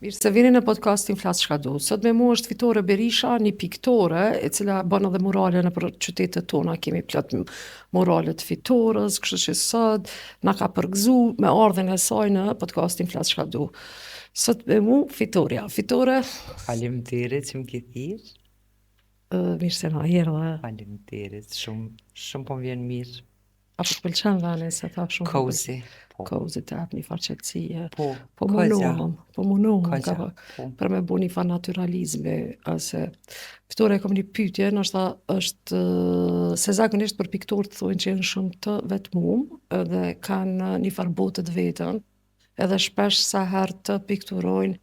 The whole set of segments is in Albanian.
Mirë se vini në podcastin Flas çka du. Sot me mu është Fitore Berisha, një piktore e cila bën edhe murale në për qytetet tona. Kemi plot murale të Fitores, kështu që sot na ka përgëzu me ardhen e saj në podcastin Flas çka du. Sot me mu Fitoria. Fitore, Faleminderit që më ke thirrë. mirë se na erdhe. Faleminderit, shumë po më vjen mirë. Apo të pëlqen vani se tha shumë. Cozy. Cozy të hap një farë qetësie. Po Po munohem Koqa, po. për me bu një fa naturalizmi, ose Fitore kom një pyetje, nështë është se zakonisht për piktorët thonë që janë shumë të vetmuar edhe kanë një farë botë të vetën, edhe shpesh sa herë të pikturojnë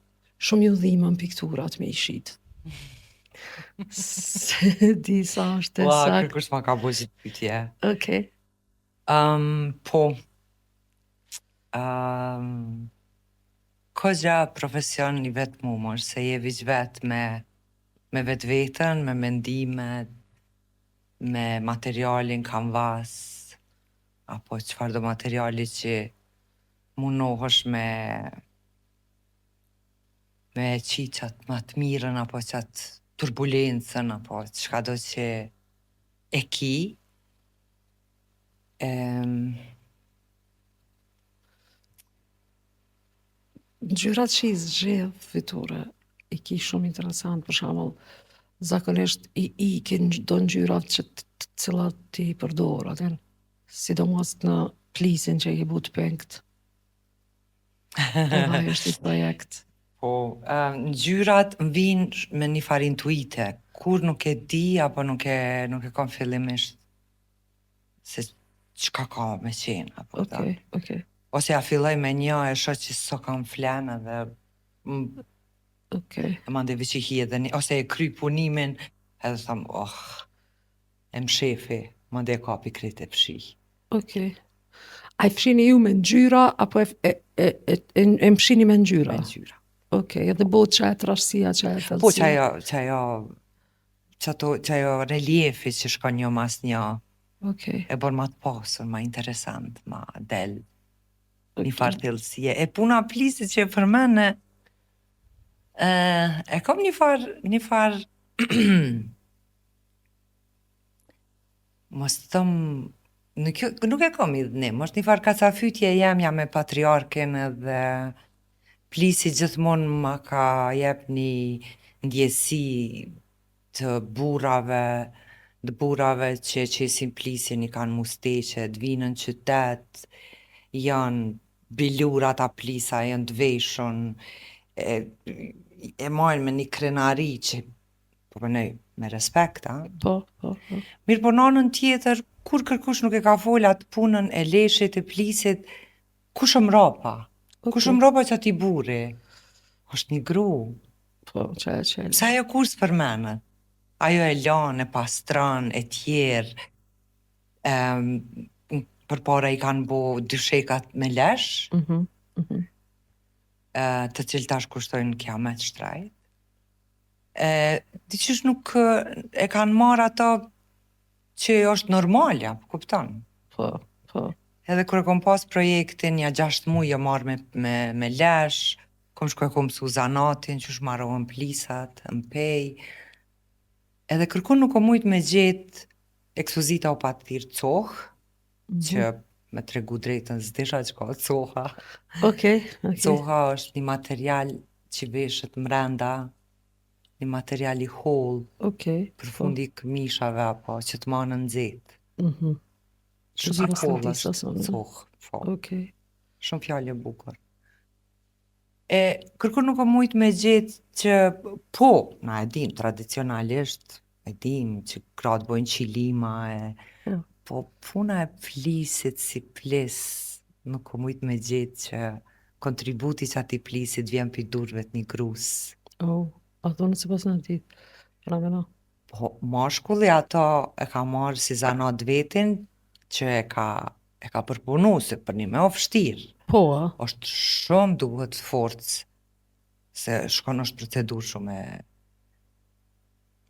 shumë ju dhimën pikturat me i shit. Se di sa është e sakt. Kërkush ma ka bo që të pytje. Okej. Po. Kogja profesion i vetë mumër, se je viç vetë me vetë vetën, me mendimet, me materialin kanvas, apo qëfar do materiali që munohësh me qiqat më të mirën, apo qatë turbulencën, apo qëka do që e ki. Ngjyrat që i zgjedh Fitore i ki shumë interesant, për shembull zakonisht i ke do ngjyrat që të cilat ti përdor atë, sidomos në plisin që i ke but pengt. Edhe ajo është i projekt. Po, ngjyrat më vinë me një farë intuite, kur nuk e di apo nuk e kam fillimisht se çka ka me qenë apo Okej. Ose ja filloj me një e shoh që s'o kam flenë dhe Okej. e mande veç i hi edhe një, ose e kry punimin edhe tham, e më shefi, mande e kapi krejt e pshi. Okej. A i fshini ju me ngjyra apo e mshini me ngjyra? Me ngjyra. Okej, edhe botë që e trashësia që e thellësia. Po që ajo reliefi që shkon një mas një, Okej. e bën ma të pasur, ma interesant, ma del. Një farë thellësie. E puna plisit që e përmene, e kam një farë mos thëmë, nuk e kam idhnim, është një farë kacafytje jemja me patriarkin edhe plisi gjithmonë ma ka jep një ndjesi të burrave që qesin plisin, i kanë musteqe, të vinë në qytet, janë bilur ata plisa, janë të veshun, e marrin me një krenari që po përnej me respekt, Po. Mirë po nanën tjetër, kur kërkush nuk e ka fol atë punën e leshit, e plisit, kush më rapa? Kush më rapa që ati burri? është një gru. Po, që. Pse ajo kur s'përmenet? Ajo e lan, e pastran, e tjerë. Përpara i kanë bo dyshekat me lesh, të cilë tash kushtojnë kiamet shtrajt. Diqysh nuk e kanë marrë ato që është normalja, kupton? Po. Edhe kur e kom pas projektin, ja 6 muaj e marrë me lesh, kom shku e kom mësu zanatin, që shmarohen plisat, mpej. Edhe kërkun nuk o mujt me gjetë ekspozita o patë thirë cohë, që me tregu drejtën s'disha që ka coha. Okej. Coha është një material që veshët mrenda, një material i hollë, për fundi këmishave apo që të manë nxehtë. Shumë i hollë është cohë. Shumë fjallë e bukur. Kërkur nuk o mujt me gjetë që po, na e dim tradicionalisht, e dim që kratë bojnë qilima po puna e plisit si plis nuk o mujt me gjetë që kontributi që ati plisit vjen për durve të një grus. A thonë se pas në ditë. Po, mashkulli ato e ka marrë si zanat vetin që e ka përpunu se për një me o fështirë. Po, është shumë duhet forcë, se shkon është procedur shumë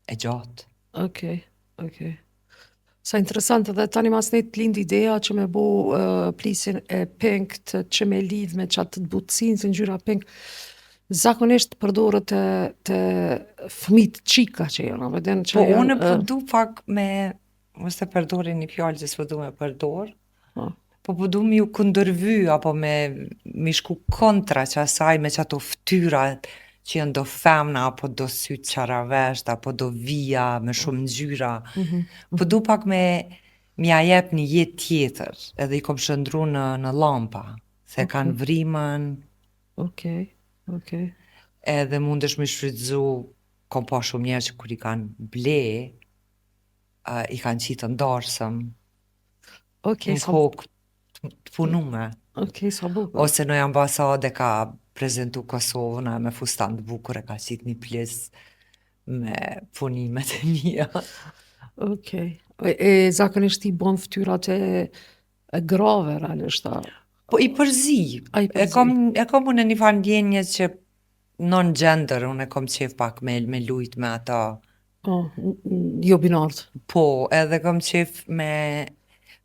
e gjatë. Okej. Sa interesant edhe tani mas ne t'lind ideja që me bo plisin e pink që me lidh me qatë të butësin se ngjyra pink. Zakonisht përdoret te fëmijët qika që janë, a veden që Po janë unë po du pak me, mos të përdori një fjallë që s'po du me përdor, po du me ju kundërvy, apo me shku kontra që asaj me që ato ftyrat që janë do femna, apo do sytë qaravesht, apo do vija me shumë ngjyra. Po du pak m'ja jep një jetë tjetër, edhe i kom shëndru në lampa, se kanë vrimën, Okej. edhe mundesh me shfrytzu, kom pa shumë njerë që kur i kanë ble, i kanë qitë ndarësëm, Okej, në kokë të punume. Okej, sa bukur. Ose në ambasade ka prezentu Kosovën me fustan të bukur, e ka qitë një pjesë me punimet e mia. Okej. E zakonisht i bon ftyrat e grave, realisht, a? Po i përzi. A i përzi. E kom unë një farë ndjenje që non-gender, unë e kom qef pak me lujt me ata. Jo binart. Po, edhe kom qef me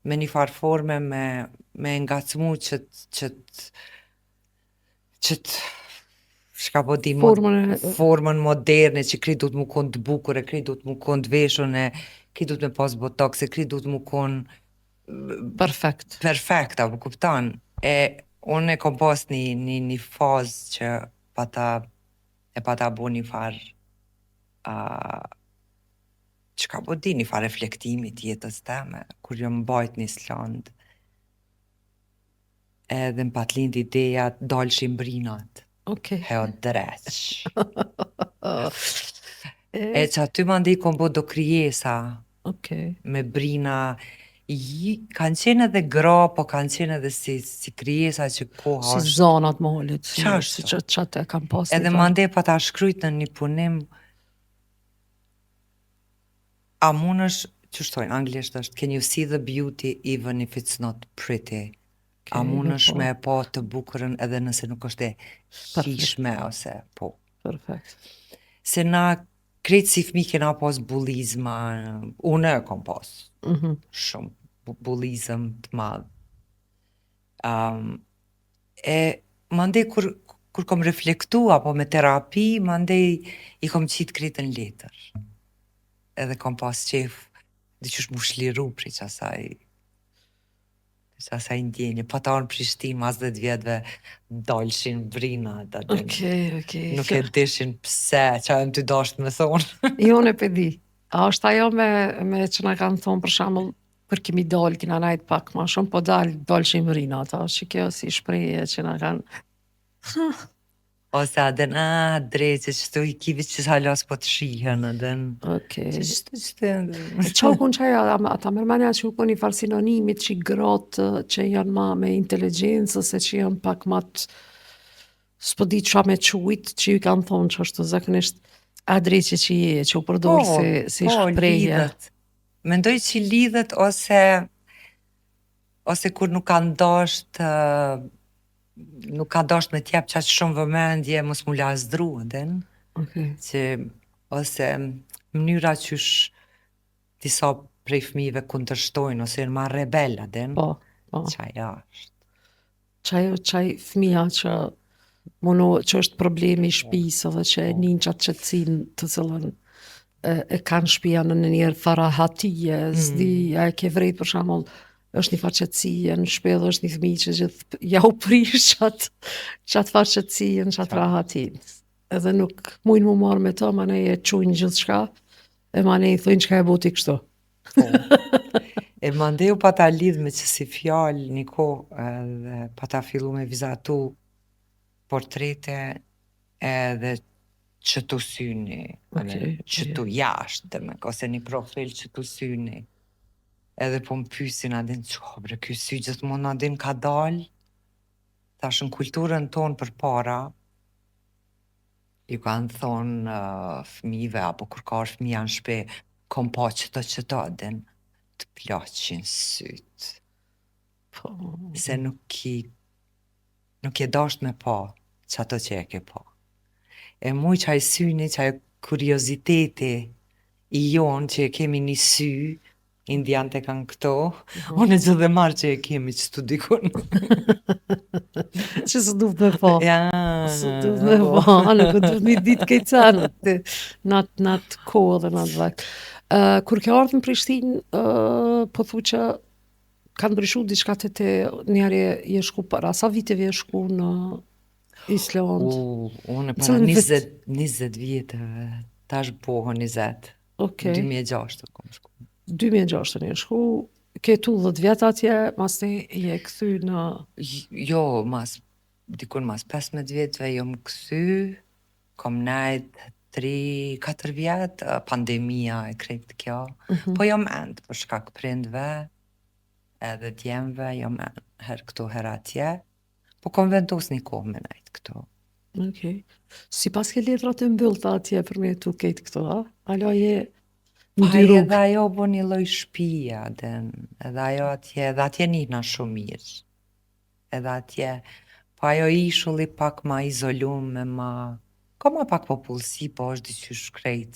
një farë forme me ngacmu që shka po di formën moderne që kri du të mu konë të bukur, kri du të mu konë të veshun, kri du të me pas botox, kri du të mu konë perfekt, apo kuptan. Unë e kom pas një fazë që pata bo një farë që ka po di një farë reflektimit jetës teme, kur jo mbajt një slandë. Edhe më pat lind ideja dalshin brinat. Okej. Heo dreq. E që aty më ndi kom bo do kryesa. Okej. Me brina, kanë qenë edhe gra, po kanë qenë edhe si kryesa që koha Si zonat molit, si Qashtu. qatë e kam pas Edhe më ndi pa ta shkryt në një punim, a munësh, që shtojnë, anglisht është, can you see the beauty even if it's not pretty? A munësh me e pa të bukurën edhe nëse nuk është e hishme ose po. Perfekt. Se na krejtë si fmi kena pas bulizma, unë e kom pas shumë bulizm të madhë. Më ndej kur kom reflektu apo me terapi, më ndej i kom qitë krejtë në letër. Edhe kom pas qef diqysh mu shliru pri që asaj ndjenje. Pa ta në Prishtinë mas 10 vjetëve dalshin brina. Okej. Nuk e dishin pse, qa e më ty dasht me thonë. Jo në pedi. A është ajo me që na kanë thonë për shembull kur kemi dalë, kina najt pak ma shumë, po dalshin brina ata, që kjo si shprehje që na kanë. Ose aden, drejtë, që të i kivi që halas po të shihen, aden. Okej. Që Qa u kun qaja, ata mërmanja që u kun një farë sinonimit që i gratë që janë ma me inteligencë, ose që janë pak ma të s'po di qa me qujt, që ju kanë thonë që është zakonisht adreqe që je, që u përdorë si shprehje. Lidhet. Mendoj që lidhet ose kur nuk kanë dasht me t'jep qaq shumë vëmendje, mos mu lazdru, aden. Okej. Ose mënyra qysh disa prej fëmijëve kundërshtojnë, ose janë ma rebel, aden. Po. Qaj është. Qaj fëmija që që është problemi i shtëpisë edhe që e nin qatë qetësinë të cilën e kanë shtëpia në një farahatije, s'di, a e ke vrejt për shembull, është një farë qetësie në shtëpi dhe është një fëmijë që gjithë ja u prish qatë farë qetësie, qatë rahatin. Edhe nuk mujnë mu marrë me të, ma ne e qujnë gjithë shka, e ma ne i thujnë qka e boti kështu. E mandeu pa ta lidh me që si fjallë një kohë edhe pa ta fillu me vizatu portrete edhe qëtu syni, qëtu jashtë, ose një profil qëtu syni. Edhe po më pysin adin, bre, ky sy gjithmonë adin ka dal, tash në kulturën tonë për para, ju kanë thonë fëmijëve, apo kur ka është fëmija në shpe, kom pa qëto adin, të plaqin syt. Se nuk je dasht me pa që ato që e ke pa. E muj qaj syni, qaj kurioziteti i jonë që e kemi një sy, indianët e kanë këto, unë e gjithë dhe marrë që e kemi që të dikun. Që së duhet me po. Ja, Së duhet me po. Nuk duhet një ditë kejtë canë. Natë kohë dhe natë vakt. Kur ke ardhur në Prishtinë, po thu që ka ndryshu diçka te njëri je shku para sa viteve je shku në Island? Unë para Cilën vit? 20 vjetëve, tash pohën 20. Okej. 2006 kom shku. 2006 je shku, ke tu 10 vjet atje, mas te je kthy në Jo, dikun mas 15 vjetëve jom kthy, kom nejt 3-4 vjet, pandemia e krejt kjo, po jom end për shkak prindve, edhe djemve, jom her këtu her atje, po kom vendos një kohë me nejt këtu. Okej. Si pas ke letrat e mbyllta atje për me tu kejt këto, a? Alo je në dy Edhe rrugë. ajo bo një lloj shtëpia, edhe atje nihna shumë mirë. Edhe atje, po ajo ishulli pak ma izolume, ka ma pak popullsi, po është diqysh krejt.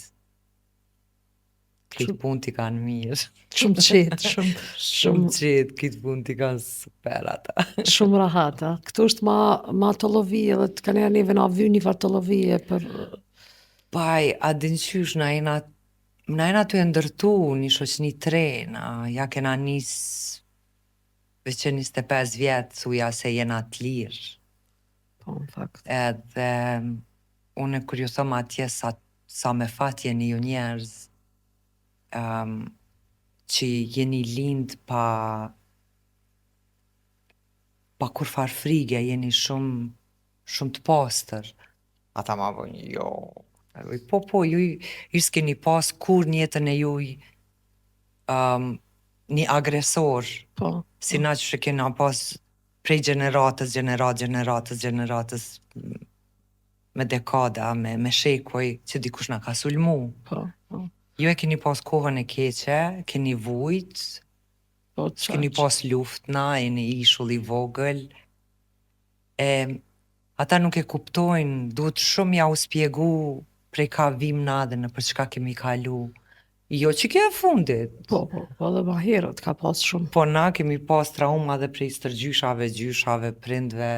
Këtë punë t'i kanë mirë. Shumë qetë, Shumë qetë, këtë punë t'i kanë super ata. shumë rahat, a? Këtu është ma të lovi, edhe të kanë neve na vy një farë të lovije për... Paj, a din qysh, na jena të e ndërtu një shoqni tre, ja kena nis veç që 25 vjetë, thuja se jena të lirë. Po, në fakt. Edhe unë kur ju thom atje sa me fat jeni ju njerëz, që jeni lind pa kur far frige, jeni shumë të pastër. Ata ma vojnë, jo. Po, ju s'keni pas kur njetën e juj një agresor, Po. si na që kena pas prej gjeneratës, me dekada, me shekuj, që dikush na ka sulmu. Po. Ju e keni pas kohën e keqe, keni vujt, Po, keni pas luftna, jeni ishull i vogël. Ata nuk e kuptojnë, duhet shumë ja u spjegu prej ka vim na dhe në për çka kemi kalu. Jo që ke e fundit. Po, dhe ma herët ka pas shumë. Po na kemi pas trauma dhe prej gjyshave, prindve.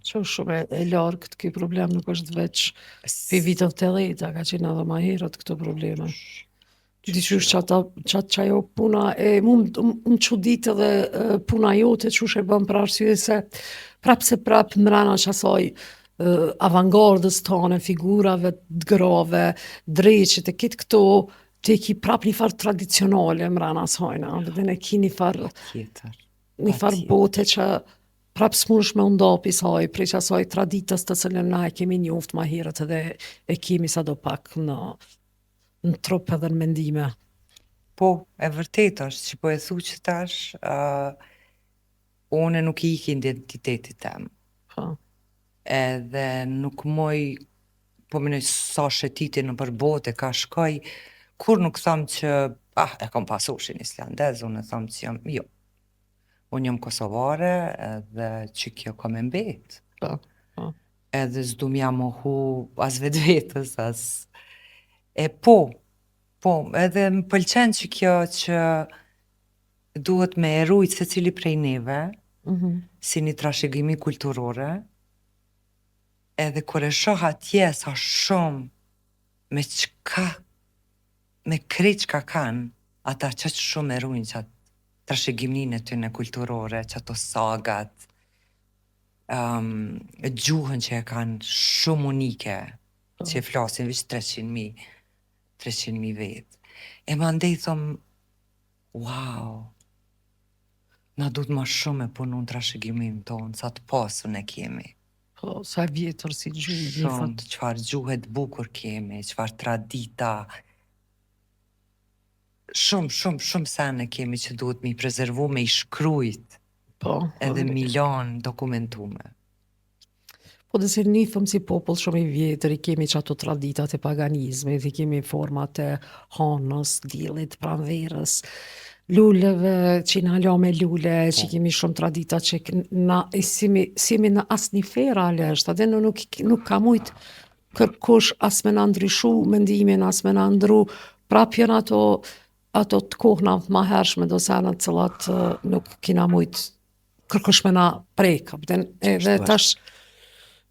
Që shumë e largët, këj problem nuk është veç për vitëv të dhejta, ka qenë edhe ma herët këto probleme. Diqysh që ajo puna e më qudit edhe puna jote që e bën për arsye se prap mrena që asaj avangardës tane, figurave të grave, dreqit e kitë këto, të ki prap një farë tradicionale mrena sajna, dhe ne ki një farë bote që prap s'munësh me ndapi saj, prej që asaj traditës të cilën na e kemi njoft ma herët edhe e kemi sa do pak në trup edhe në mendime. Po, e vërtet është që po e thu që tash, une nuk i iki identitetit tem. Po. Edhe nuk moj, po mënoj sa shetiti në përbote, ka shkoj, kur nuk tham që, e kom pasushin islandez, unë e tham që jam, jo. Unë jam kosovare, edhe që kjo kom e mbet. Po. Edhe s'du m'ja mohu as vetës, as... Po, edhe më pëlqen që kjo që duhet me erujt se cili prej neve, si një trashëgimi kulturore, edhe kur e shoh atje sa shumë me krejt çka kanë, ata që shumë erujnë që trashëgiminë e tyne kulturore, që ato sagat, gjuhën që e kanë shumë unike, që e flasin vish 300.000 vetë. E ma ndej thom, wow, na duhet ma shumë e punu në trashëgimin tonë, sa të pasën e kemi. Po, sa vjetër si gjuhë. Shumë, qëfar gjuhet bukur kemi, qëfar tradita. Shumë sene kemi që duhet mi prezervu me i shkrujt. Po. Edhe milion dokumentume. Po dhe se njëfëm si popull shumë i vjetër, i kemi që ato traditat e paganizmit, i kemi format e hanës, dilit, pranverës, lulleve, që na la me lulle, që kemi shumë tradita që simi në as një fera alesht, edhe nuk ka mujt kërkush as me në ndryshu mendimin, as me në ndru, prap janë ato të kohëna ma hershme do sena të cilat nuk kina mujt kërkosh me na prek, kupton? Edhe Ashtu tash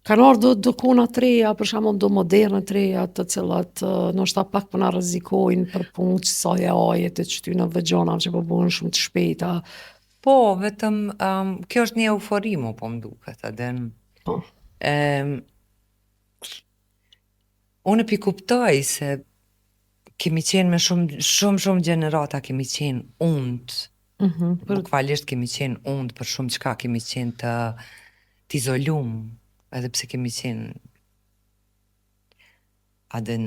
kanë ardhur do kona të reja, për shembull do moderne të reja, të cilat ndoshta pak po na rrezikojnë për punë që sa e ajet e çtyna gjona që po bëhen shumë të shpejta. Po, vetëm kjo është një eufori mu po m'duket, aden. Po. Unë pi kuptoj se kemi qenë me shumë gjenerata, kemi qenë und. Për Bukvalisht kemi qenë und për shumë çka, kemi qenë të izolum, edhe pse kemi qenë aden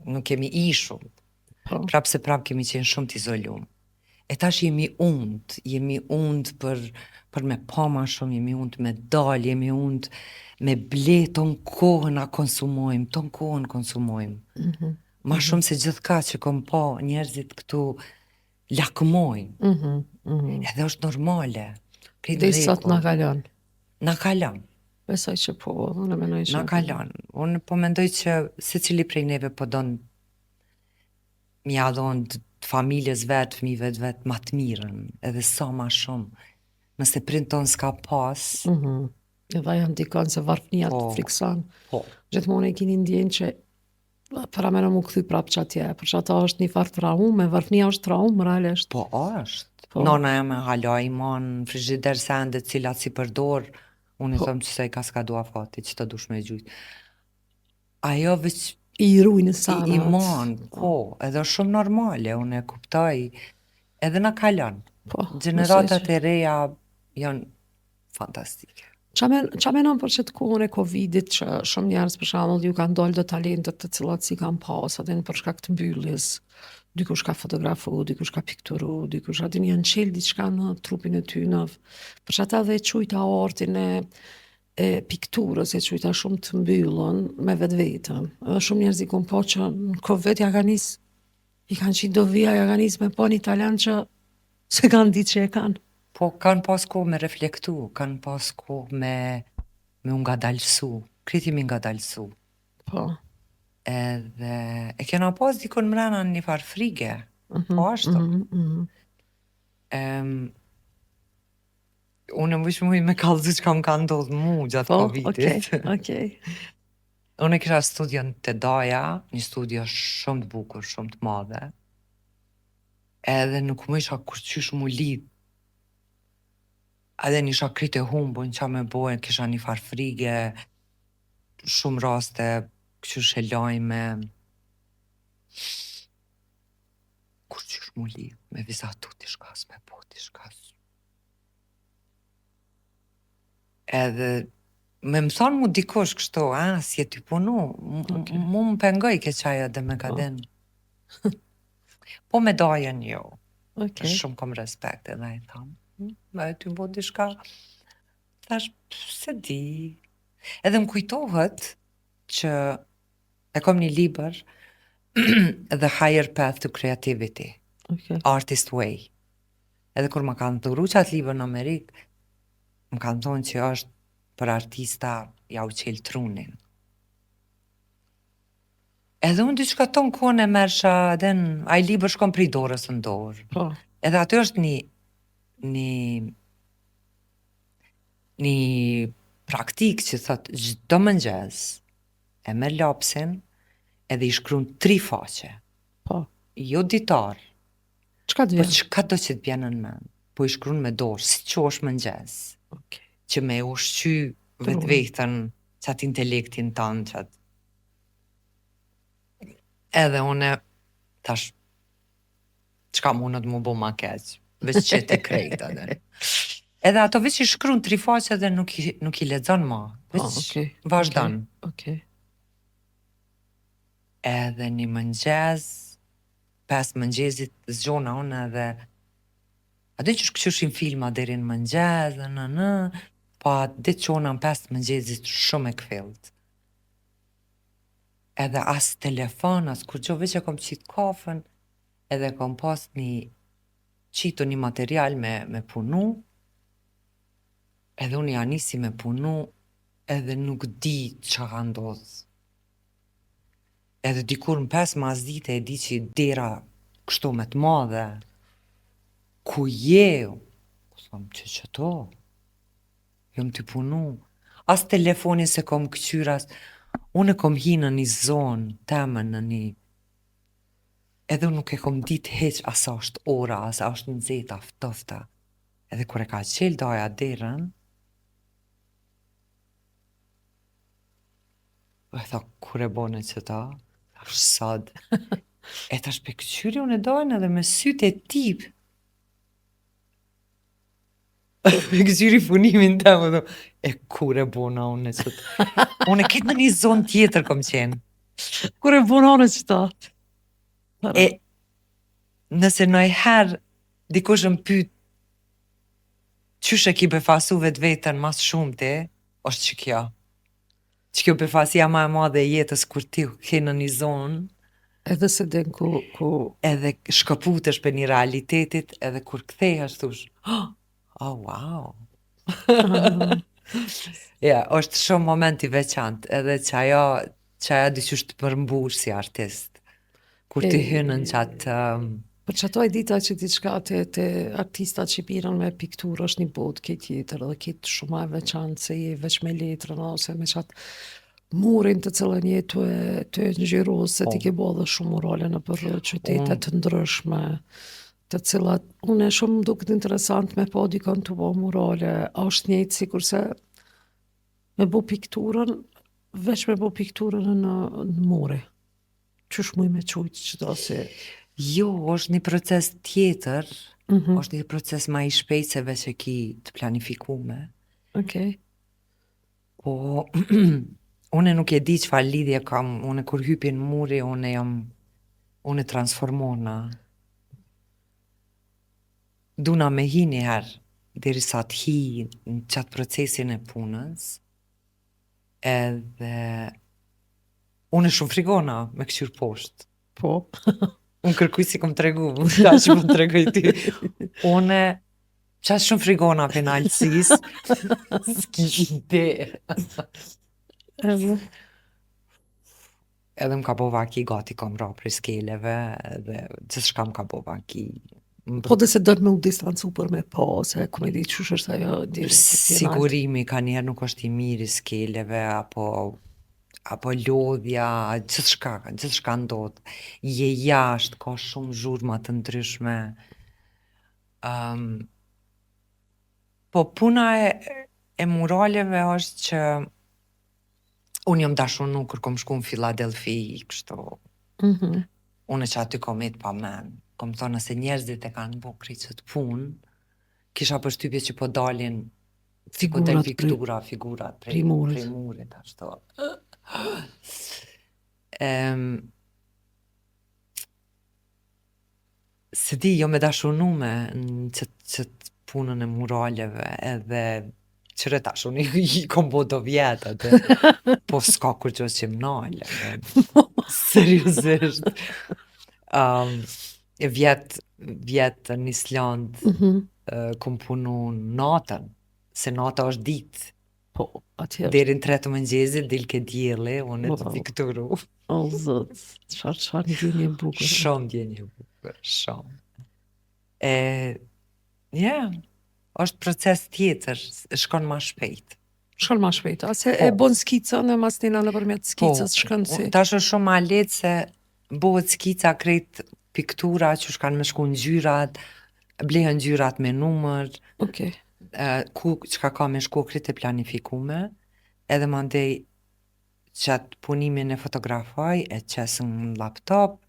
nuk kemi ishu. po. Prap se prap kemi qenë shumë të izolum. E tash jemi und për me pa ma shumë, jemi und me dal, jemi und me ble ton kohën a konsumojmë, ton kohën konsumojmë. Ma shumë se gjithka që kom pa njerëzit këtu lakmojnë. Edhe është normale. Desat na kalon. Na kalon. Besoj që po, unë mendoj që Na kalon. Unë po mendoj që secili prej neve po don mja dhon të familjes vet, fëmijëve të vet ma të mirën, edhe sa ma shumë. Nëse prind ton s'ka pas, edhe ajo ndikon se varfënia të Po. frikson. po, Gjithmonë e keni ndjenë që para me në mu kthy prap që atje, për që ata është një farë traume, varfënia është traumë, realisht. po është. Po. Nona e me halaj mon frigider sendet cilat si përdor, unë i thëmë që se i ka s'ka dua fati, që të dush me gjujt. Ajo veç I rujnë sanat. i mon, po, edhe është shumë normale, unë e kuptoj, edhe na kalon. Po, Gjeneratat e reja janë fantastike. Qa menon për që të kohën e Covidit që shumë njerëz për shembull ju kanë dalë do talentet të cilat si kanë pas, atë për shkak të mbylljes. Dikush ka fotografu, dikush ka pikturu, dikush aty janë qelë diçka në trupin e ty në për që ata dhe e qujta artin e pikturës, e qujta shumë të mbyllën me vetë vetën. Edhe shumë njerëz i kom po që në Covid ja ka nis, i kanë qitë do vija, ja ka nis me po një talent që se kanë ditë që e kanë. Po kanë pas kohë me reflektu, kanë pas kohë me nga dalsu, kriti mi nga dalsu. Po. Edhe e kena pas dikon mrena në një farë frige, po ashtu. Unë më vishë me kallëzu që kam ka ndodhë mu gjatë Po, Covidit. okej. Unë e kisha studion të Daja, një studio shumë të bukur, shumë të madhe. Edhe nuk më isha kur qysh mu lidh. Edhe nisha krite humbun qa me bojnë, kisha një farë frige, shumë raste, qysh e lajme. Kur qysh mu lidh, me vizatu t'i shkas, me po t'i shkas. Edhe me më thonë mu dikush kështu, si e t'i punu, mu më pengoj ke qaja dhe me kaden. Po me dajen jo. Okej. Shumë kom respekt edhe i thamë. Me ty bo dishka. Thash, se di. Edhe më kujtohet që e kom një libër The Higher Path to Creativity, Okej. Artist Way. Edhe kur më kanë dhuru qatë libër në Amerikë, më kanë thonë që është për artista ja u qelë trunin. Edhe unë diçka ton kone mersha, den, ai libër shkon prej dorës në dorë. Po. Edhe aty është një praktik që thot çdo mëngjes e merr lapsin edhe i shkruan 3 faqe. Po. Jo ditar, Çka të po vjen? çka do që të vjen në mend. Po i shkruan me dorë, si që është mëngjes, Okej. që me ushqy vetë vetën, qatë intelektin tanë, qatë. Edhe une, tash, çka mundet mu bo ma keq, veç që të krejt edhe. Edhe ato veç i shkruan 3 faqe dhe nuk i lexon ma, veç okej. vazhdon. Okej. Edhe një mëngjes, 5 mëngjesit zgjona unë edhe aty që shkëshushin filma deri në mëngjes, pa ditë që unë në 5 mëngjesit shumë e këfilt. Edhe as telefon, as kur gjo veç e kom qitë kafën, edhe kom pas një material me punu, edhe unë ja nisi me punu, edhe nuk di që ka ndodhë. Edhe dikur në 5 mas dite e di që dera kështu me të madhe. Ku je? Thom, që to? Jom t'i punu. As telefonin se kom këqyras. Unë kom hi në një zonë, temën në një... Edhe unë nuk e kom dit heq asa është ora, asa është nëzeta, ftofta. Edhe kur e ka qel doja derën, e tha, kur e bone që ta? Është sad. E tash pe këqyri unë e dojnë edhe me sytë e tip. Me këqyri punimin të më do. E kur e bona unë që ta? Unë e ketë në një zonë tjetër kom qenë. Kur e bonone që ta? E nëse në e herë dikush më pyet qysh e ki befasu vetë vetën mas shumë ti, është që kjo. Që kjo befasia ma e madhe e jetës kur ti ke në një zonë, Edhe se den ku edhe shkëputesh për një realitetit, edhe kur kthehesh thush, oh wow. Ja, është shumë moment i veçantë, edhe që ajo dyqysh të përmbush si artist. Kur ti hynë në qatë... për që ato e dita që diçka të artistat që piran me pikturë është një botë këtë tjetër dhe këtë shumë e veçantë se je veç me letrën ose me qatë murin të cilën je të ngjyru se ti ke bo dhe shumë murale në për qytete të ndryshme të cilat unë e shumë duket interesant me pa dikon të bo murale a është njëjtë si kurse me bo pikturën veç me bo pikturën në muri qysh muj me qujtë që do se Jo, është një proces tjetër, është një proces ma i shpejt se veç e ki të planifikume. okay. Po, une nuk e di çfarë lidhje kam, une kur hypi në muri, une transformona. Duna me hi një herë, derisa të hi në qatë procesin e punës, edhe une shumë frigona me këqyr poshtë. Po. Unë kërkuj si kom tregu, ta që më tregoj ti. Une, qatë shumë frigona për në alësis, s'ki ide. Edhe më ka bo vaki gati kom ra për skeleve, edhe që shka më ka bo vaki. Po dhe se dërë me u distancu për me pa, se ku me di qysh është ajo Sigurimi ka njerë nuk është i mirë i skeleve, apo lodhja, gjithë shka ndodh. Je jashtë, ka shumë zhurma të ndryshme. Po puna e muraleve është që unë jom dashunu kur kom shku në Filadelfi, kështu. Unë që aty kom et pa men. Kom thonë nëse njerëzit e kanë bo kricët punë, kisha përshtypje që po dalin figurat prej murit, ashtu. Se di, jo me dashunume në qëtë punën e muraleve, edhe qëre tash, unë i kom bo do vjetë, po s'ka kur gjo që më nalë. Seriosisht. Vjetë në Islandë, kom punu natën, se nata është ditë. Po, atje është. Derin 3 të mëngjezit, dil ke djeli, unë e të pikturu. O, zot, çfarë ndjenjë e bukur. Shumë ndjenjë e bukur, shumë. Është proces tjetër, shkon ma shpejt. Shkon ma shpejt, ase e bon skicën e mas nina në përmjet skicës, shkon si. Tash është shumë ma letë se bëhet skica krejt piktura që shkan me shku në gjyrat, blehen gjyrat me numër, Okay. ku çka ka me shku krejt e planifikume, edhe mandej qatë punimin e fotografoj, e qesën në laptop,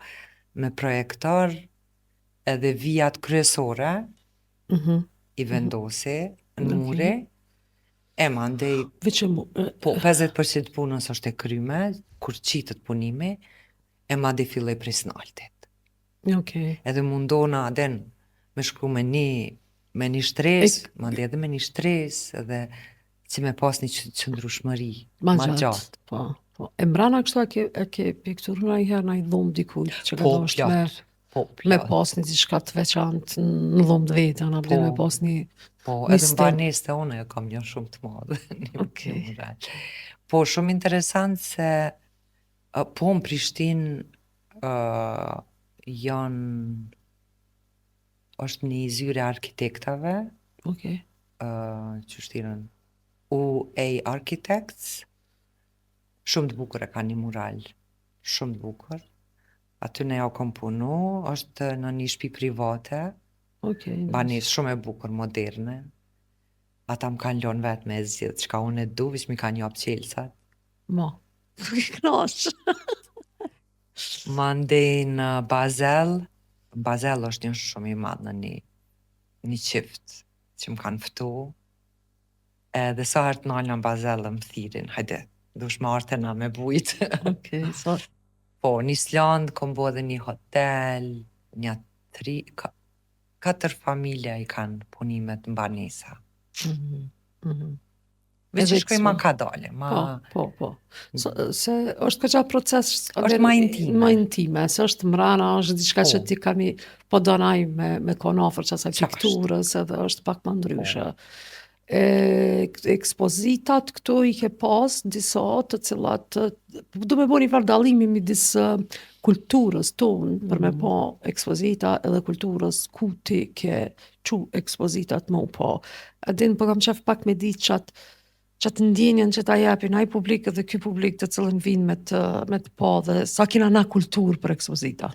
me projektor, edhe vijat kryesore, i vendosi në muri, e mandej, po 50% punës është e kryme, kur qitët punimi, e mandej filloj prej snaltit. Okay. Edhe mundona aden me shkru me një shtres, mandej edhe me një shtres, edhe që me pas një qëndrushmëri ma gjatë. Po. E mbrana kështu e ke pikturuna i herë na i dhumë dikujt që ka dosht me pas një diçka të veçantë në dhumë të vetën, apo me pas një Po, edhe në banesë të une kam një shumë të madhe. Okay. Po, shumë interesant se po në Prishtinë është një zyre arkitektave, Okej. që shtirën UA Architects, shumë të bukur e ka një mural, shumë të bukur. Aty ne ja kom punu, është në një shtëpi private, Okej. banesë shumë e bukur, moderne. Ata më kanë lënë vetë me zgjedh çka unë e du, veç mi kanë jap qelsat. Ma. Knash. Mandej në Basel është një shumë i madh në një qift që më kanë ftu. Edhe sa herë të nalë në Basel më thirin, hajde, dush më artena me bujt. Okej, sa. Po, në Island kom bo edhe një hotel, një 4 familja i kanë punimet në banesa. Mhm. Mhm. Veç Edhe që shkoj ma këso. ka dale, Po. Se është ka gjatë proces Është ma intime. Ma intime, se është mrena, është diçka që ti kami po donaj me konë afër që asaj Qashtë. pikturës, edhe është pak më ndryshe. Ekspozitat këtu i ke pas disa të cilat du me bo një farë dallimi midis kulturës tonë për me po ekspozita edhe kulturës ku ti ke çu ekspozitat më u po. Adin po kam qef pak me ditë qatë ndjenjen që ta japin ai publik dhe ky publik të cilën vinë me të po dhe sa kina na kulturë për ekspozita.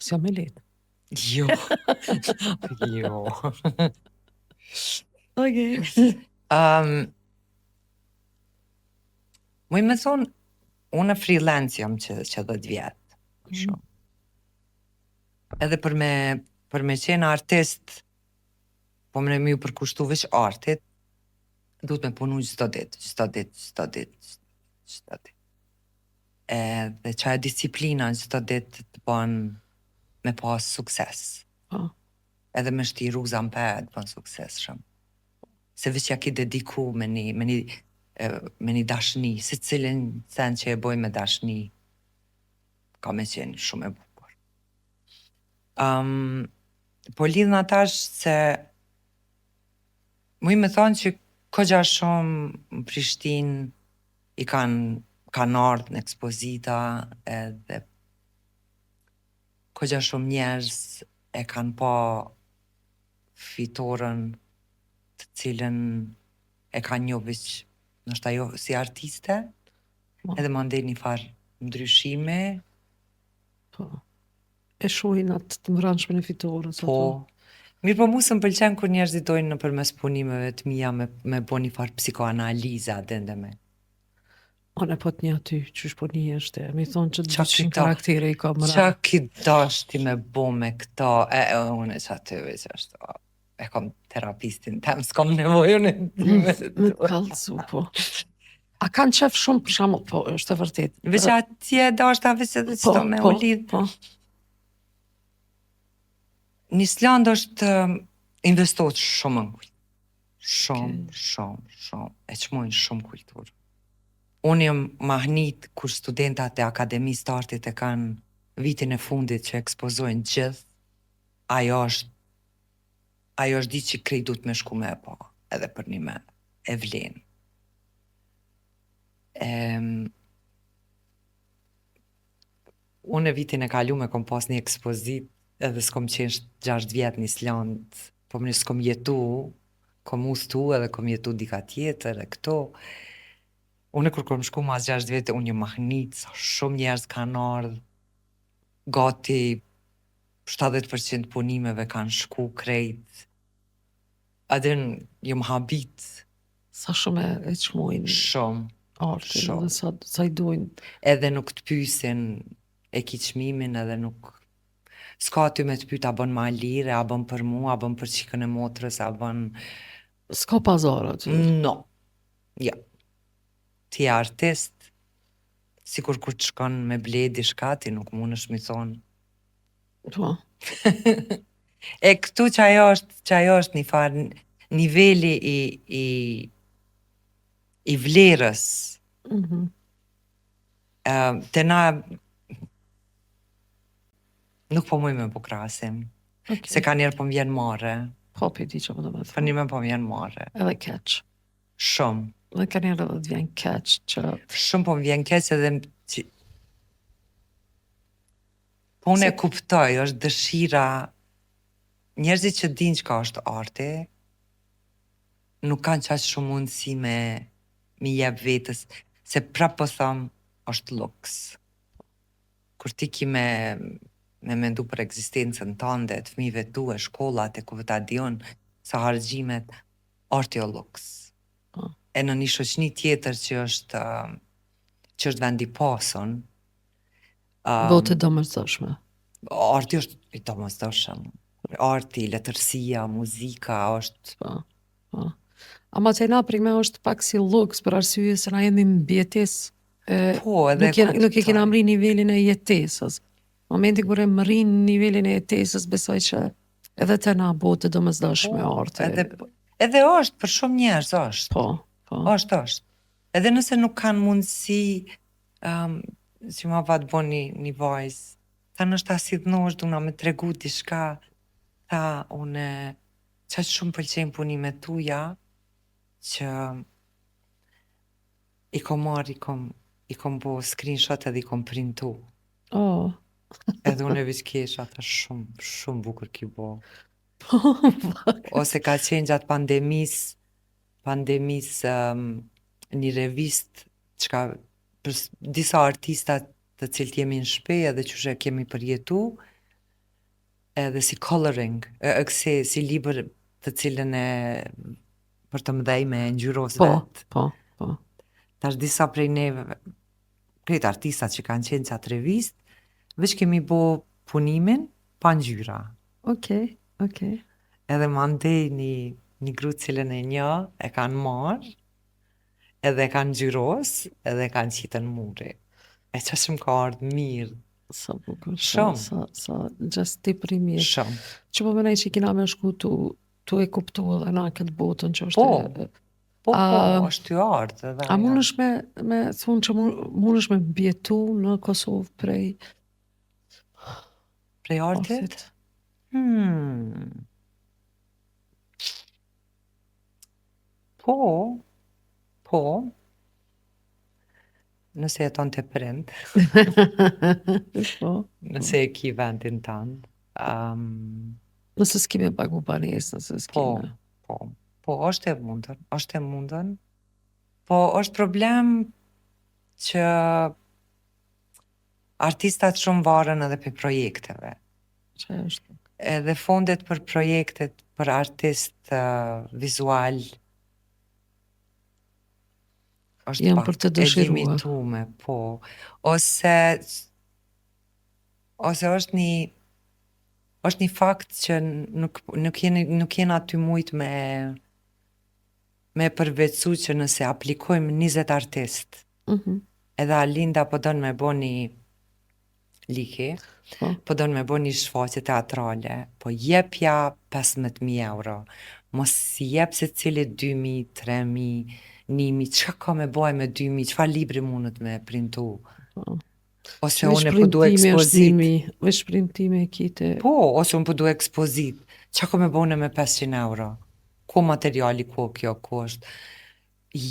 S'ja me letë. Jo. Jo. Okej. Muj me thonë, unë freelance jam që 10 vjetë. Shumë. Edhe për me qenë artist, po më ju përkushtu veç artit, duhet me punu çdo ditë. Edhe çaja disiplina çdo ditë të bën me pas sukses. Po. Edhe me shti rruza më për të bën sukses shumë. Se veç ja ki dediku me një dashni, si cilin sen që e boj me dashni, ka me qenë shumë e bukur. Po lidhën atash se muj me thonë që kogja shumë në Prishtinë i kanë ardhë në ekspozita edhe kogja shumë njerëz e kanë pa fitoren të cilën e kanë njohë nështë ajo si artiste, edhe më ndej një farë ndryshime. Po. E shohin atë të mbrëmshme në fitores. Po. Mirë po mu së më pëlqen kur njerëzit dojnë në përmes punimeve të mija me bo një farë psikoanaliza adende me. One po të një aty, qysh po një eshte, mi thonë që Qa 200 këta? karaktere i ka mëra. Qa ki dashti me bo me këta, unë e që aty veç është, e kom terapistin tem, s'kom nevojën e Me të kallëzu, po. A kanë qef shumë për shamull, po, është e vërtet. Veç atje dashta veç edhe që to me u lidh. Po. Në Island është investohet shumë në kulturë. Shumë. E qmojnë shumë kulturë. Unë jam mahnit kur studentat e Akademisë të Artit e kanë vitin e fundit që ekspozojnë gjithë, ajo është ditë që krejt du të me shku me e po, edhe për një me e vlenë. Unë e vitin e kalu me kom pas një ekspozit, edhe s'kom qenë 6 vjetë në Island, po më s'kom jetu, kom ustu edhe kom jetu dika tjetër e këto. Unë kur kom shku mas 6 vjetë, unë një mahnit, sa shumë njerëz kanë ardhë, gati 70% punimeve kanë shku krejt. Adin, jëm habit. Sa shumë e qmojnë Shumë. artin, edhe sa i dojnë. Edhe nuk të pysin e ki qmimin, edhe nuk... S'ka ty me të pyt, a bën ma lire, a bën për mu, a bën për qikën e motrës, a bën... S'ka pazarat. No. Ja. Ti je artist, sikur kur të shkon me bledi shkati, nuk mund është mi thonë. Po. E këtu që ajo është një farë niveli i vlerës. Të na nuk po muj me po krasim. Okay. Se ka njerë po m'vjen mare. Po, për ti që më do me Po një me po m'vjen mare. Edhe keq. Shumë. Dhe ka njerë edhe të vjen keq që Shumë po më vjen keq edhe po unë e kuptoj, është dëshira njerëzit që dinë çka është arti, nuk kanë qaq shumë mundësi me jep vetës, se prap po thom, është luks. Kur ti ki me mendu për ekzistencën tënde, të fëmijëve tu, shkollat, e ku ta diun, sa harxhimet, arti o luks. Po. E në një shoqni tjetër që është vendi pasun, botë e domosdoshme. arti është i domosdoshëm. Arti, letërsia, muzika është Po. Ama që na prime është pak si luks për arsye se na jemi mbjetesë. po edhe Nuk e kena mri nivelin e jetesës. Momenti kur e mrin nivelin e jetesës, besoj që edhe të na botë e domosdoshme arti. Edhe është, për shumë njerëz është. Po. Është. Edhe nëse nuk kanë mundësi, që ma va të bon një vajzë, ta nështë ta si dhnosh, duna me tregu diçka, ta une, që shumë pëlqejnë punimet tuja, që i kom marrë, i kom bo screenshot edhe i kom printu. Oh. Edhe unë e vishkesh ata shumë bukur ki bo. Ose ka qenë gjatë pandemis një revist qka për disa artistat të cilët jemi në shpe edhe qëshe kemi përjetu edhe si coloring si libër të cilën e për të mdhej me ngjyros vet. Po. Tash disa prej neve krejt artistat që kanë qenë qatë revist veç kemi bo punimin pa ngjyra. Okej. Edhe mandej një gru cilën e një e kanë marrë, edhe e kanë ngjyros, edhe e kanë qitën muri. E që shumë ka ardhë mirë. Sa bukur. Shumë. Sa gjast ti për i mirë. Shumë. Që po mënej që kina me shku tu e kuptu edhe na këtë botën që është... Po, është ty ardhë. A mundesh me thunë që mundesh me bjetu në Kosovë prej artit? Po, nëse jeton të prind, nëse e ki vendin tënd, nëse s'ki me pagu banesë, nëse s'ki me... Po, është e mundën, po është problem që artistat shumë varen edhe për projekteve. Që është? Edhe fondet për projektet për artist vizual është Janë për të dëshiruar. e limitume, po. Ose është një fakt që nuk jena aty mujt me përvecu që nëse aplikojmë 20 artist, edhe Alinda po don me bo një liki, po don me bo një shfaqje teatrale, po jepja 15.000 euro, mos si jep se cili 2.000, 3.000, 1.000, qka ka me boj me 2.000, qfa libri mundet me printu? Ose unë po du ekspozit. Vesh printime e kite. Po, ose unë po du ekspozit. Qa ka me bone me 500 euro? Ku materiali, ku kjo, ku është?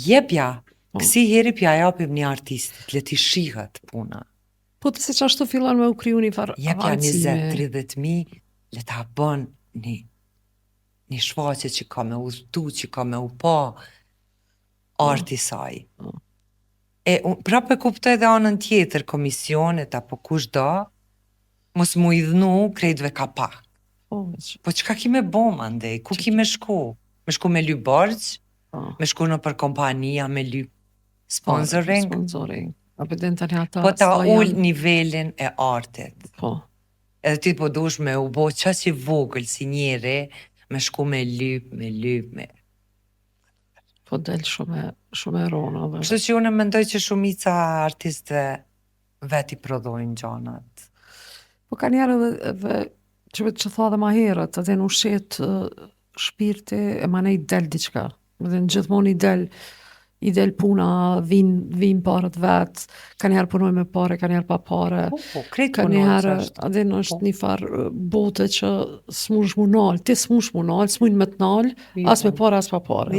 Jepja, kësi heri pja japim një artistit, le ti shihet puna. Po të si që ashtu fillan me u kriju një farë jepja 20-30.000, le ta bën një shfaqje që ka me udhtu, që ka me u pa arti saj. Prapë e kuptoj dhe anën tjetër, komisionet apo kush do, mos mu i dhnu krejtve ka pak. Po çka ki me bo mandej, ku ki me shku? Me shku me lyp borgj, me shku në për kompania, me lyp sponsoring. Po ta ull nivelin e artit. Edhe ti po dush me u bo qas i vogël si njeri, me shku me lyp. Po del shumë e rona. Kështu që unë mendoj që shumica artiste veti prodhojnë gjanat. Po ka njerë edhe që tha dhe ma herët, edhe në ushet shpirti e mane i del diqka. Edhe në gjithmon i del puna, vin parët vetë, ka njerë punoj me pare, ka njerë pa pare. Ka njerë, edhe në është një farë bote që s'mush mu nalë, ti s'mush mu nalë, s'mujnë me t'nalë, as me pare, as pa pare.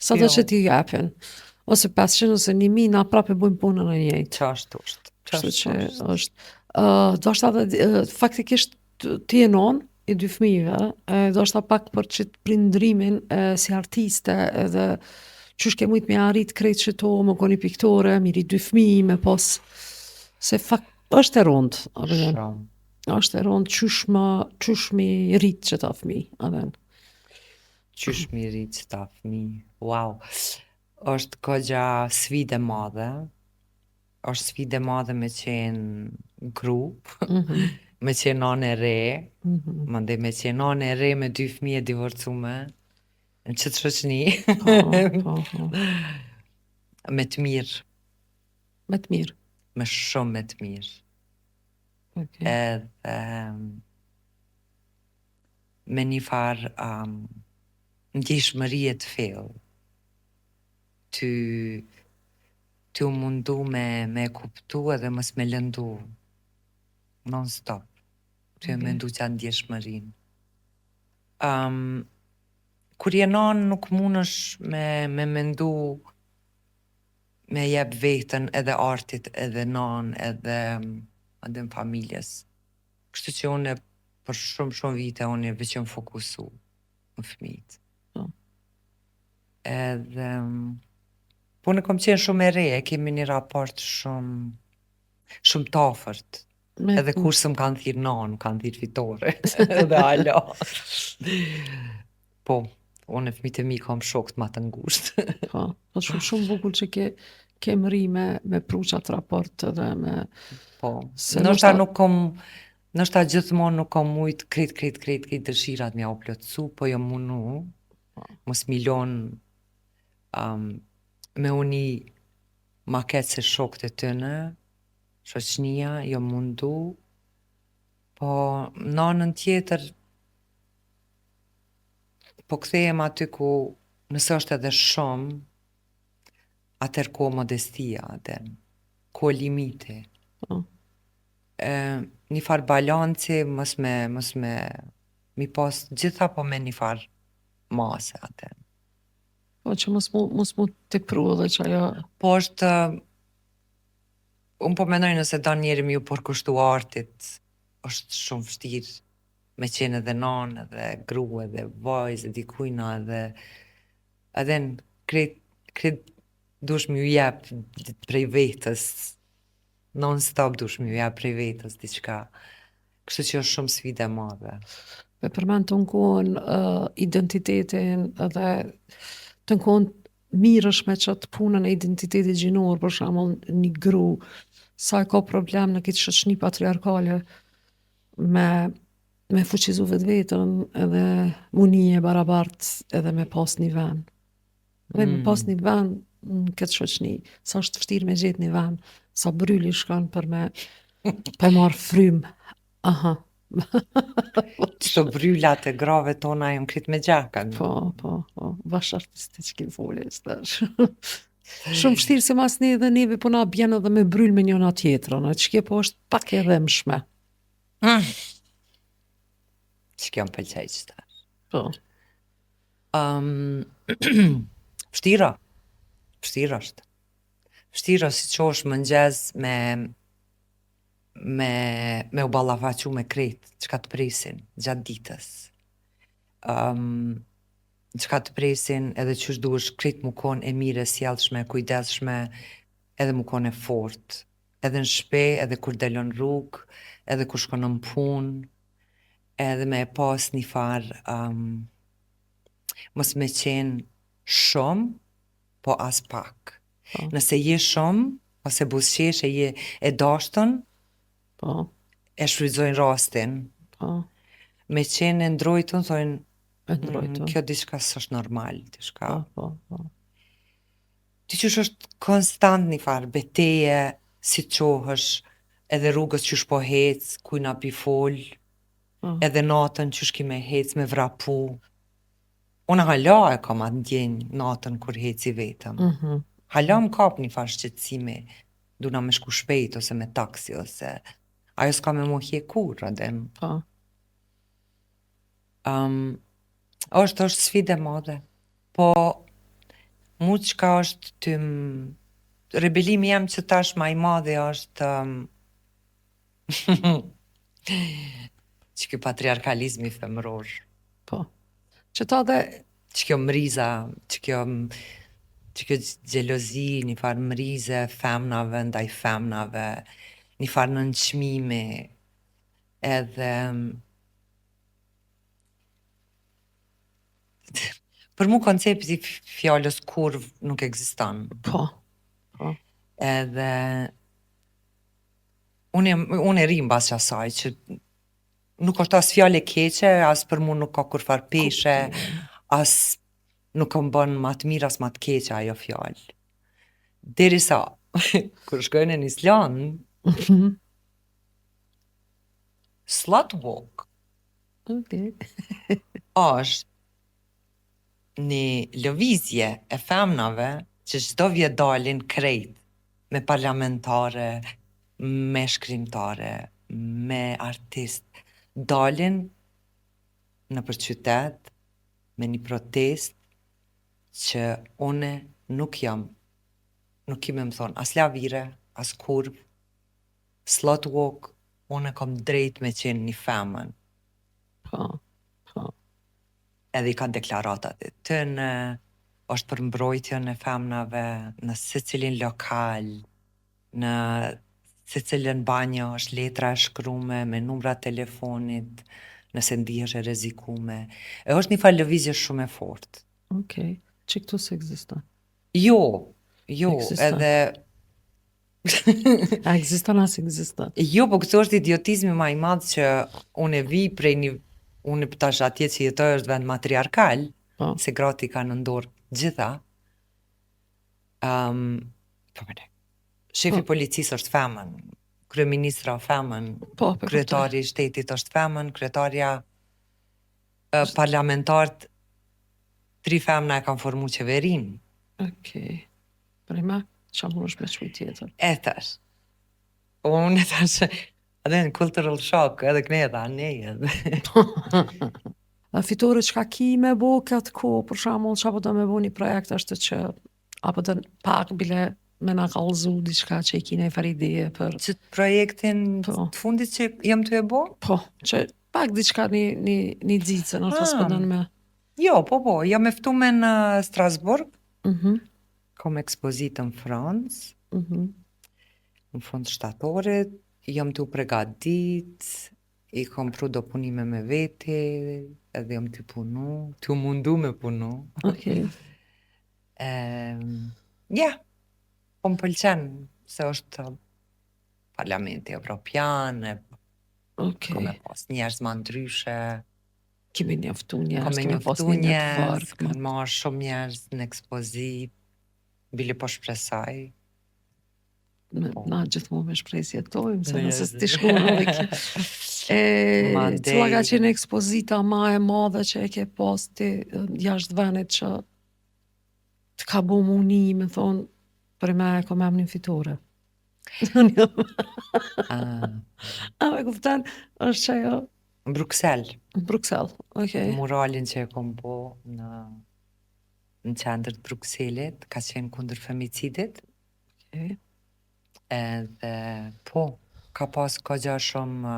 Sa do që ti japin. Ose 500 ose 1000, na prapë bojmë punën e njëjtë. Qashtu është. Kështu që Qashtu është. Do shta dhe faktikisht ti e non i 2 fëmijëve, do shta pak për që të prindrimin si artiste edhe qysh ke mujt me arrit krejt që to, më koni piktore, mi rrit 2 fëmijë, me pos se fakt është e rond, Shumë. është e rond qysh mi rrit që ta fëmijë, aden. Qysh mi rrit që ta fëmijë. Wow. Është kogja sfide madhe. Është sfide madhe me qenë grup, me qenë nanë e re, mandej me qenë nanë e re me 2 fëmijë e divorcume, në qëtë shoqni, Po. me të mirë, Me të mirë. me shumë me të mirë. Okay. Edhe me një farë ndjeshmërie të thellë. Ty u mundu me kuptu edhe mos me lëndu non stop. Ty e mendu që ndjeshmërinë. Kur je nanë nuk mundesh me mendu me jep vetën edhe artit, edhe nanë, edhe në familjes. Kështu që unë për shumë vite unë e veçëm fokusu në fëmijët. Edhe po unë kom qenë shumë e re, kemi një raport shumë tafërt. Edhe kur së më kanë thirë nanë, kanë thirë fitore. Edhe alo. Po, unë e fëmijët e mi kam shokët ma të ngushtë. Po shumë bukur që ke mëri me pru qatë raport edhe me... Po, nështë gjithmonë nuk kom mujt krejt dëshirat mja u plotësu, po jo munu, mos milon me uni ma ketë se shokët e tëne, shoqnia, jo mundu, po nanën tjetër, po kthejem aty ku nëse është edhe shumë, atër ko modestia, atër ko limiti. Një farë balanci, mos me mi pas gjitha, po me një farë mase atër. Po që mos mu të pru dhe që ajo... Po është, unë po mendoj nëse do njeri mi u përkushtu artit, është shumë vështirë me qenë edhe nanë, edhe gru, edhe vajzë, edhe kujna, edhe në krejt dush mi u jep prej vetës, non-stop dush mi u jep prej vetës, diçka. Kështu që është shumë sfide madhe. Me përmend të nkohen identitetin edhe të nkohen mirësh me qatë punën e identitetit gjinor, për shembull një gru, sa e ka problem në këtë shoqni patriarkale me fuqizu vetën edhe munije barabart edhe me pas një ven. Dhe me pas një ven në këtë shoqni, sa është vështirë me gjetë një ven, sa bryli shkon për me marrë frym. Aha. Qëto bryllat e grave tona jënë krit me gjakën. Po. Vash artiste që ke folje, stash. Shumë vështirë se mas ne dhe neve po na bjen edhe me bryl me njëna tjetrën, që ke po është pak e dhemshme. Që kjo më pëlqej qëta. Po. Vështira është. Vështira si që është mëngjes me u ballafaqu me krejt, çka të presin gjatë ditës. Çka të presin edhe qysh duhesh krejt mu kon e mire, sjellshme, kujdesshme, edhe mu kon e fort. Edhe në shpe, edhe kur delon rrugë, edhe kur shkon në punë, edhe me pas një farë mos me qenë shumë, po as pak. Nëse je shumë, ose buzëqesh e je e dashtën, Po. e shfrytëzojnë rastin. Po. Me qenë e ndrojtën, thojnë, Ndrojtën. kjo diçka s'është normal, diçka. Po. Ti qysh është konstant një farë beteje, si qohësh, edhe rrugës qysh po hec, kujna pi fol, edhe natën qysh ki me hec, me vrapu. Unë hala e kam atë ndjenjë natën kur heci vetëm. Hala më kap një farë shqetësimi, duna me shku shpejt, ose me taksi, ose... Ajo s'ka me mu hje kur, adem. Po. është sfide madhe, po Mu çka është rebelimi jem që tash ma i madhi është që kjo patriarkalizmi femëror, Po. Që ta dhe që kjo mriza, që kjo gjelozi, një farë mrize femnave ndaj femnave, një farë nënçmimi, edhe për mu koncepti fjallës kurv nuk ekziston. po. Po. Edhe unë e ri mbas asaj që nuk është as fjalë e keqe, as për mu nuk ka kur far peshe, as nuk kam bën ma të mirë as ma të keqe ajo fjalë. Derisa kur shkojnë në Island, Mhm. slut walk Okej. është një lëvizje e femnave që çdo vjet dalin krejt me parlamentare, me shkrimtare, me artist, dalin në për qytet me një protest që une nuk jam me më thonë as lavire, as kurv, slut walk, une kam drejt me qenë një femën. Po. Po. Edhe i kanë deklaratat e tënë, është për mbrojtjen e femnave në secilin lokal, në secilin banjo është letra e shkrume me numra telefonit, nëse ndihesh e rrezikume. E është një farë lëvizje shumë e fortë. Okej. Që këtu se ekziston. Jo, Ekziston. edhe A ekziston as ekziston? jo, po këtu është idiotizmi ma i madh që unë e vi prej unë tash atje që jetoj është vend matriarkal, Po. se grati kanë në dorë gjitha. Po mëne. Shefi policisë është femën, kryeministra femën, Po, po. kryetari i shtetit është femën, kryetarja parlamentarët, 3 femna e kanë formu qeverinë. Okej. Prima, qa më është me qëj tjetër? E thash. Unë e thash, edhe në cultural shock, edhe këneta, ne edhe. Fitore, çka ki me bo këtë ko, për shembull, çapo do me bo një projekt është që, apo do pak bile me na kallëzu diçka që i kine i far ideje për, Që projektin Po. të fundit që jam të e bo? po, që pak diçka një dzicë, në të Ah. s'pëdën me. Jo, po, jam eftume në Strasburg, Mhm, kom ekspozitën në Francë, mhm. në fund shtatorit, jam të u pregadit, i kom pru do punime me veti, edhe jam të punu, të mundu me punu. Okej. Ja, po më pëlqen, se është Parlamenti Evropian, kom Okej. e pas njerëz ma ndryshe, Kemi njoftu njerëz, kom e kemi pas njoftu një njerëz, network. kanë marrë shumë njerëz në ekspozit, bile po shpresaj. Na gjithmonë me shpresë jetojmë, se Ne- nëse s'ti shkon edhe ki. Mandej. Cila ka qenë ekspozita ma e madhe që e ke pas ti jashtë venit që të ka bo muni, me thonë, për me e kom emnin fitore. Ah, A me kuptan, është që ajo në Bruxelles, në Bruxelles, okej. muralin që e kom po në qendër të Bruxellit, ka qenë kundër femicidit, Okej. edhe po, ka pas kogja shumë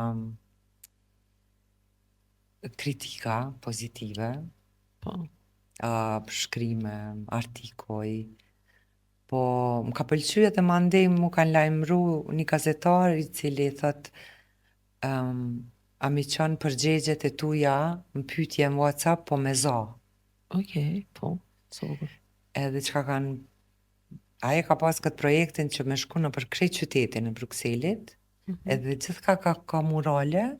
kritika pozitive, Po, shkrime, artikoj, po më ka pëlqyer edhe mandej mu kanë lajmëru një gazetar i cili thot a mi qënë përgjegjet e tuja në pyetje në WhatsApp po me za. okej, po, sobër. Edhe që kanë aje ka pas këtë projektin që me shku në për krejt qytetin në Bruxellit, edhe gjithka ka murale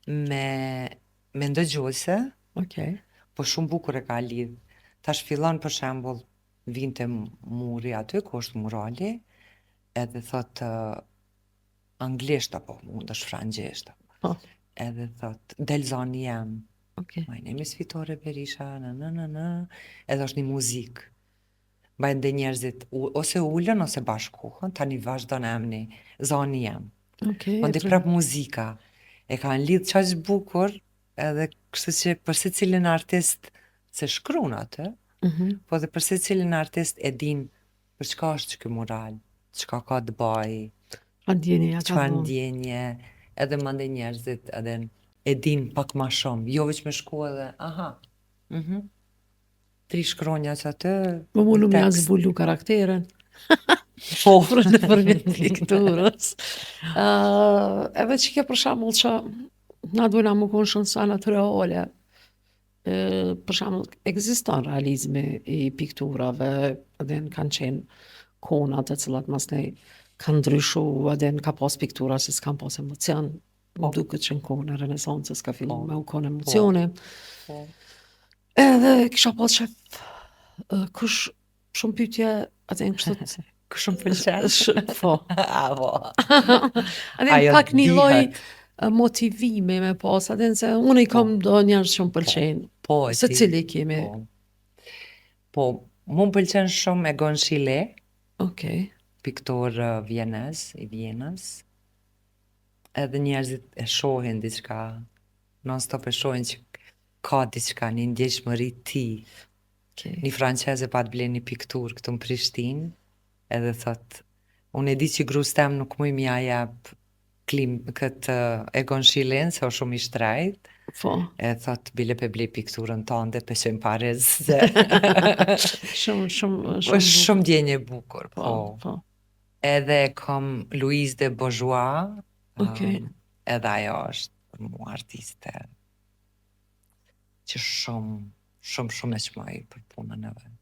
me ndëgjuese, Okej. po shumë bukur e ka lidh. Tash fillon për shembull vinte muri aty ku është murali, edhe thot anglisht apo mund është frangjesht. Po, Edhe thot del zani jam. okej. My name is Fitore Berisha, edhe është një muzikë. Bajnë dhe njerëzit ose ullën ose bashkuhën, tani vazhdo në emni, zani jam. Okej. Mandi prap muzika. E kanë lidh qaq bukur, edhe kështu që për se cilin artist se shkruan atë, Po dhe për secilin artist e din për çka është ky mural, çka ka të bëj, A ndjeni ja ka çfarë thonë. ndjenje, edhe mandej njerëzit edhe e din pak ma shumë, jo veç me shku edhe, aha, 3 shkronja që atë, Më mundu me ja tekst. zbulu karakteren. Po, Nëpërmjet pikturës. Edhe që ke për shembull që na duhet më konë shumë sanat reale. Për shembull, ekziston realizmi i pikturave, edhe kanë qenë kona të cilat masnej kanë ndryshu, edhe ka pas piktura që s'kan pas emocion. Më duket që në kohën e Renesancës ka fillu me u konë emocione. po. Edhe kisha pas që kush shumë pyetje atë në kështu Kë shumë pëlqen? po. A, po. Atë Ajo pak një lloj dihet. motivimi me pas, atë se unë i kam do njerëz që më pëlqejnë. Po, Se cili kemi. Po, mu më pëlqen shumë Egon Schiele, Okej. piktor vienez, i Vienës. Edhe njerëzit e shohin diçka, non stop e shohin që ka diçka, një ndjeshmëri ti. Okej. Një franqeze pa të ble një piktur këtu në Prishtinë, edhe thot, unë e di që grus tem nuk muj mja jep këtë Egon Schielen, se o shumë i shtrejt, Po. e thot, bile pe ble pikturën tënde, pesojmë Paris, se Shumë shumë djenje bukur, po, po. po. Edhe kom Louise de Bourgeois, Okej. edhe ajo është për mu artiste që shumë e qmoj për punën e vet.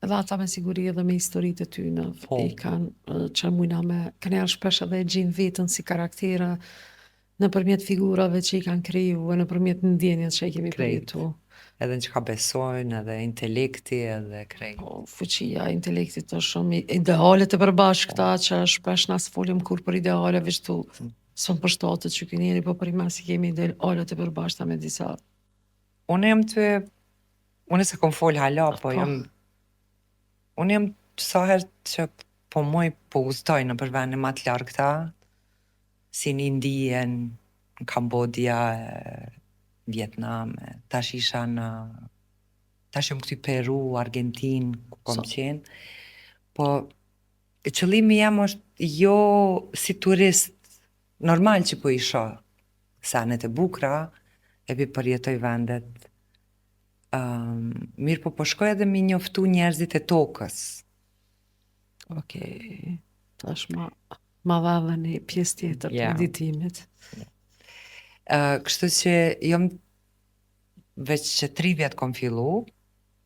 Edhe ata me siguri edhe me historitë e tyne Po. i kanë që mujna me kanë erë shpesh edhe e gjinë vetën si karaktere nëpërmjet figurave që i kanë kriju e nëpërmjet ndjenjeve që i kemi Krejt. përjetu. Edhe në që ka besojnë, edhe intelekti, edhe krejt. Po, fuqia e intelektit është shumë idealet e përbashkëta që shpesh na s'folim kur për ideale veç tu s'më përshtatët që kënjeri, po për i mas i kemi idealet e përbashkëta me disa. Unë se kom fol hala, po Po. unë jam sa herë që po moj po gustoj në për vende ma të largëta, si në Indien, në Kambodja, Vietnam, tash jam këty Peru, Argentinë, ku kom qenë, po qëllimi jam është jo si turist, normal që po i shoh sanet e bukra, e pi përjetoj vendet, mirë po shkoj edhe mi njoftu njerëzit e tokës. Okej. Tash ma vave një pjesë tjetër të Ja. meditimit. Kështu që jom veç që 3 vjet kom fillu,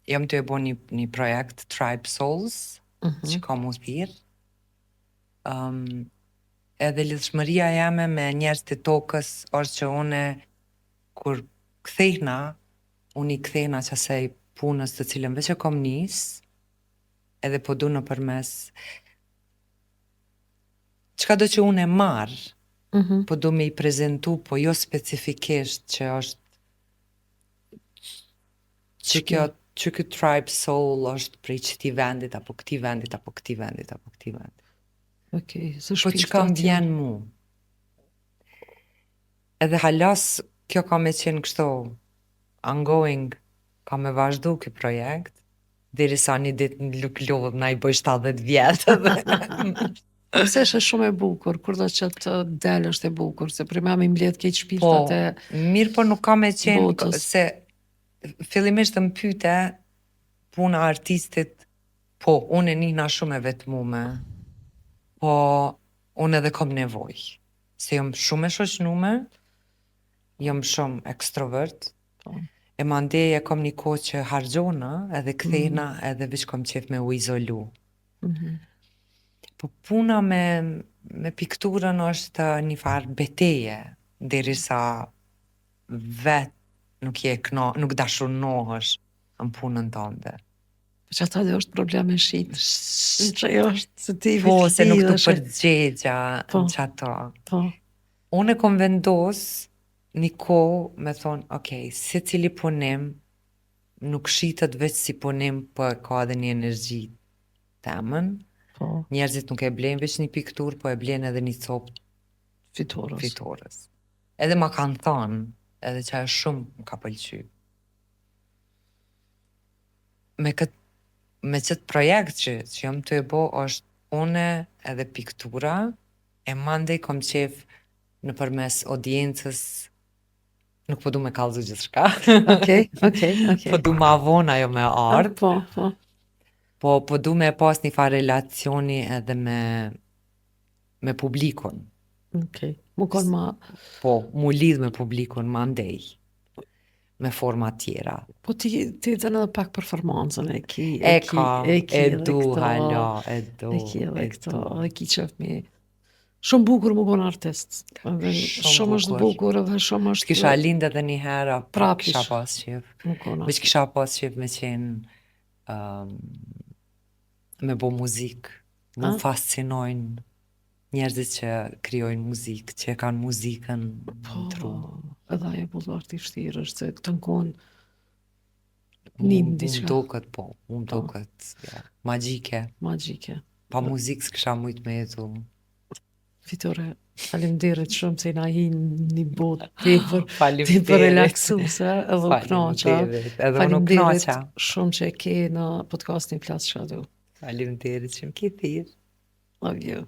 jom të e bo një projekt Tribe Souls, që ka mu thirr. Edhe lidhshmëria jame me njerëzit e tokës është që une kur kthehna, unë i kthehna qasaj punës të cilën veç e kom nis, edhe po du në përmes çka do që unë e marr, po du me i prezentu, po jo specifikisht që është që ky tribe soul është prej këtij vendit, apo këtij vendit, apo këtij vendit, apo këtij vendit. Okej, Po çka më vjen mu. Edhe halas, kjo ka me qenë kështu ongoing, ka me vazhdu ky projekt, derisa një ditë në luklodh na i bëj 70 vjetë. Pse është shumë e bukur, kur do që të del është e bukur, se për me mbledh keq Po, shpirtat e mirë po nuk ka me qenë, botës. se fillimisht më pyete puna artistit, po, unë e nihna shumë e vetmume, po, unë edhe kom nevoj, se jom shumë e shoqnume, jom shumë ekstrovert, Po. e mandej e kom një kohë që hargjona, edhe kthehna, edhe veç kom qef me u izolu. Po puna me pikturën është një farë beteje, derisa vet nuk nuk dashunohesh në punën tënde. Që ata dhe është probleme shqitë. Që është se ti Po, se nuk të lidhesh e- përgjegja Po. në qato. Po, Unë e kom vendos një kohë me thonë, okay, se cili punim nuk shitet veç si punim, po e ka edhe një energji temën. po, Njerëzit nuk e blen veç një piktur, po e blen edhe një copë fitorës. fitores. Edhe ma kanë thonë, edhe që ajo shumë më ka pëlqy. me qëtë projekt që jam të e bo është une edhe piktura e mandej kom qef në përmes audiencës nuk po du me kallëzu gjithçka. Okej. Po du ma vonë ajo me art. Po du me pas një farë relacioni edhe me publikun. Okej. Mu kon ma... Po, mu lidh me publikun ma ndej. Me forma tjera. Po ti të edhe pak performancën e ki du hala, e du. E ki edhe këto, e ki qef mi... Shumë bukur më kon artist. Shumë është bukur edhe shumë është... Kisha lind edhe një hera, Prapish. kisha pas qef. Më kon Veç kisha pas qef me qenë me bo muzik. Më fascinojnë njerëzit që krijojnë muzikë, që e kanë muzikën në tru. Edhe ajo bullart i vështirë është se të nkon nim diçka. Më duket magjike. Magjike. Pa muzikë s'kisha mujt me jetu. Fitore, faleminderit shumë se na hi një botë tepër relaksuse edhe u knoqa. Faleminderit shumë që e ke në podcastin Flas Çfarë Du. Faleminderit që më ke thirrë. Love you.